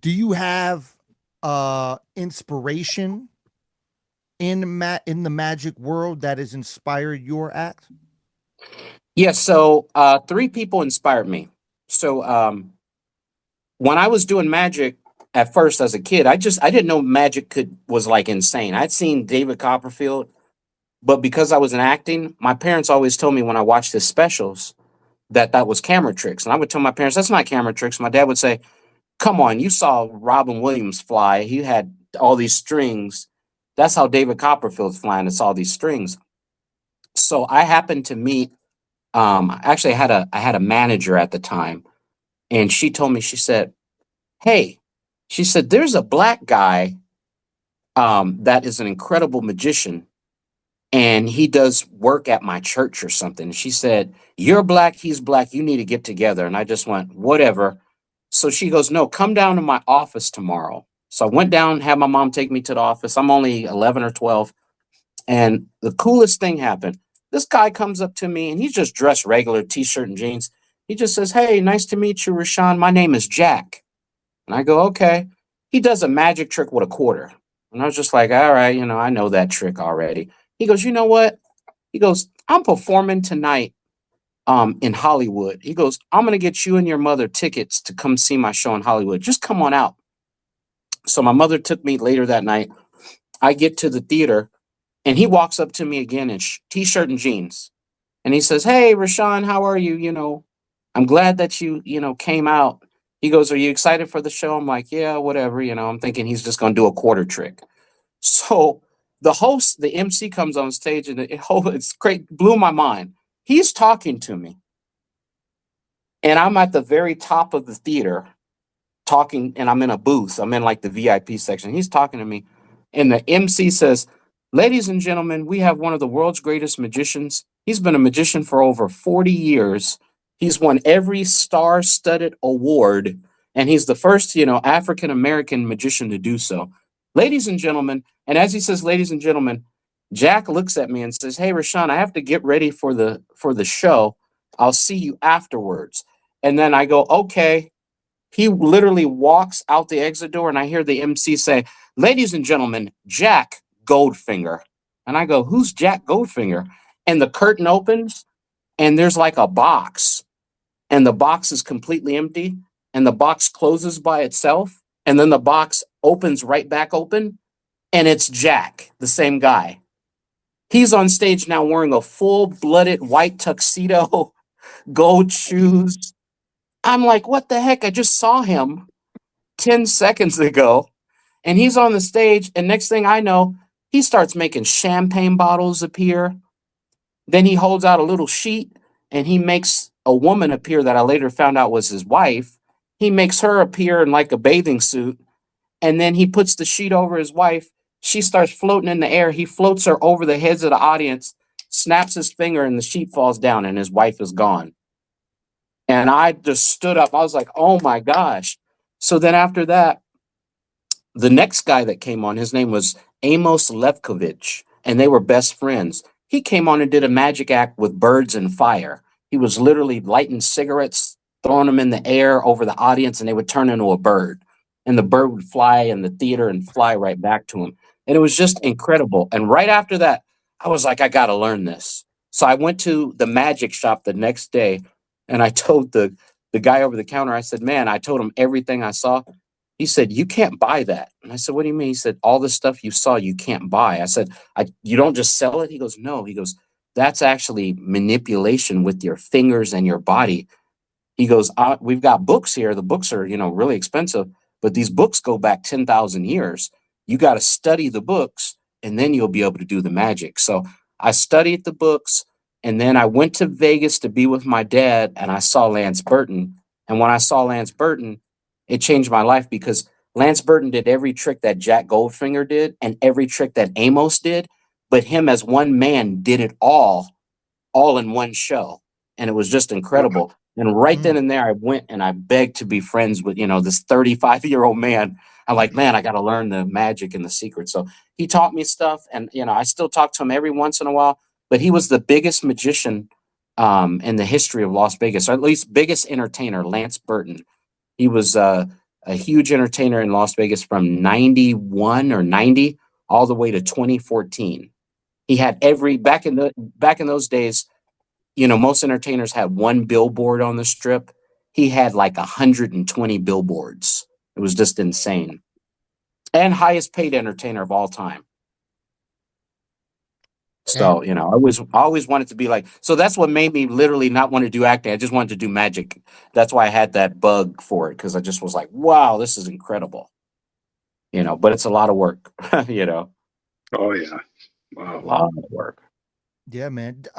Do you have inspiration in the magic world that has inspired your act? Yes, so three people inspired me. So when I was doing magic at first as a kid, I didn't know magic could was like insane. I'd seen David Copperfield, but because I was in acting, my parents always told me when I watched his specials that that was camera tricks, and I would tell my parents that's not camera tricks. My dad would say, "Come on, you saw Robin Williams fly. He had all these strings. That's how David Copperfield's flying. It's all these strings." So I happened to meet. Actually, I had a manager at the time, and she told me, she said, "Hey," she said, "there's a black guy that is an incredible magician, and he does work at my church or something." She said, "You're black, he's black. You need to get together." And I just went, "Whatever." So she goes, "No, come down to my office tomorrow." So I went down, had my mom take me to the office. I'm only 11 or 12. And the coolest thing happened. This guy comes up to me and he's just dressed regular t-shirt and jeans. He just says, "Hey, nice to meet you, Rashawn. My name is Jack." And I go, "Okay." He does a magic trick with a quarter. And I was just like, "All right, I know that trick already." He goes, "You know what?" He goes, "I'm performing tonight in Hollywood." He goes, "I'm gonna get you and your mother tickets to come see my show in Hollywood. Just come on out." So my mother took me later that night. I get to the theater and he walks up to me again in t-shirt and jeans. And he says, "Hey, Rashawn, how are you? I'm glad that you came out." He goes, "Are you excited for the show?" I'm like, "Yeah, whatever." I'm thinking he's just going to do a quarter trick. So the MC comes on stage and it's great, blew my mind. He's talking to me and I'm at the very top of the theater talking, and I'm in a booth. I'm in like the VIP section. He's talking to me and the MC says, "Ladies and gentlemen, we have one of the world's greatest magicians. He's been a magician for over 40 years. He's won every star-studded award, and he's the first, African American magician to do so. Ladies and gentlemen," and as he says, "ladies and gentlemen," Jack looks at me and says, "Hey, Rashawn, I have to get ready for the show. I'll see you afterwards." And then I go, "Okay." He literally walks out the exit door, and I hear the MC say, "Ladies and gentlemen, Jack Goldfinger." And I go, "Who's Jack Goldfinger?" And the curtain opens, and there's like a box, and the box is completely empty, and the box closes by itself, and then the box opens right back open, and it's Jack, the same guy. He's on stage now wearing a full blooded white tuxedo, gold shoes. I'm like, what the heck? I just saw him 10 seconds ago, and he's on the stage, and next thing I know, he starts making champagne bottles appear. Then he holds out a little sheet and he makes a woman appear that I later found out was his wife. He makes her appear in like a bathing suit, and then he puts the sheet over his wife. She starts floating in the air. He floats her over the heads of the audience, snaps his finger, and the sheet falls down, and his wife is gone. And I just stood up. I was like, "Oh my gosh." So then after that, the next guy that came on, his name was Amos Levkovich, and they were best friends. He came on and did a magic act with birds and fire. He was literally lighting cigarettes, throwing them in the air over the audience, and they would turn into a bird. And the bird would fly in the theater and fly right back to him. And it was just incredible. And right after that, I was like, I got to learn this. So I went to the magic shop the next day, and I told the guy over the counter, I said, "Man," I told him everything I saw. He said, "You can't buy that." And I said, "What do you mean?" He said, "All the stuff you saw, you can't buy." I said, You don't just sell it?" He goes, "No." He goes, "That's actually manipulation with your fingers and your body." He goes, "We've got books here. The books are, really expensive, but these books go back 10,000 years. You got to study the books and then you'll be able to do the magic." So I studied the books, and then I went to Vegas to be with my dad, and I saw Lance Burton. And when I saw Lance Burton, it changed my life because Lance Burton did every trick that Jack Goldfinger did and every trick that Amos did, but him as one man did it all in one show. And it was just incredible. And right then Mm. and there, I went and I begged to be friends with, this 35-year-old man. I'm like, "Man, I got to learn the magic and the secret." So he taught me stuff. And, I still talk to him every once in a while, but he was the biggest magician in the history of Las Vegas, or at least biggest entertainer, Lance Burton. He was a huge entertainer in Las Vegas from 91 or 90 all the way to 2014. He had every back in those days, most entertainers had one billboard on the strip. He had like 120 billboards. It was just insane. And highest paid entertainer of all time. And So, I always wanted to be like, so that's what made me literally not want to do acting. I just wanted to do magic. That's why I had that bug for it, because I just was like, wow, this is incredible. But it's a lot of work, Oh yeah. a Wow. lot of work. yeah, man.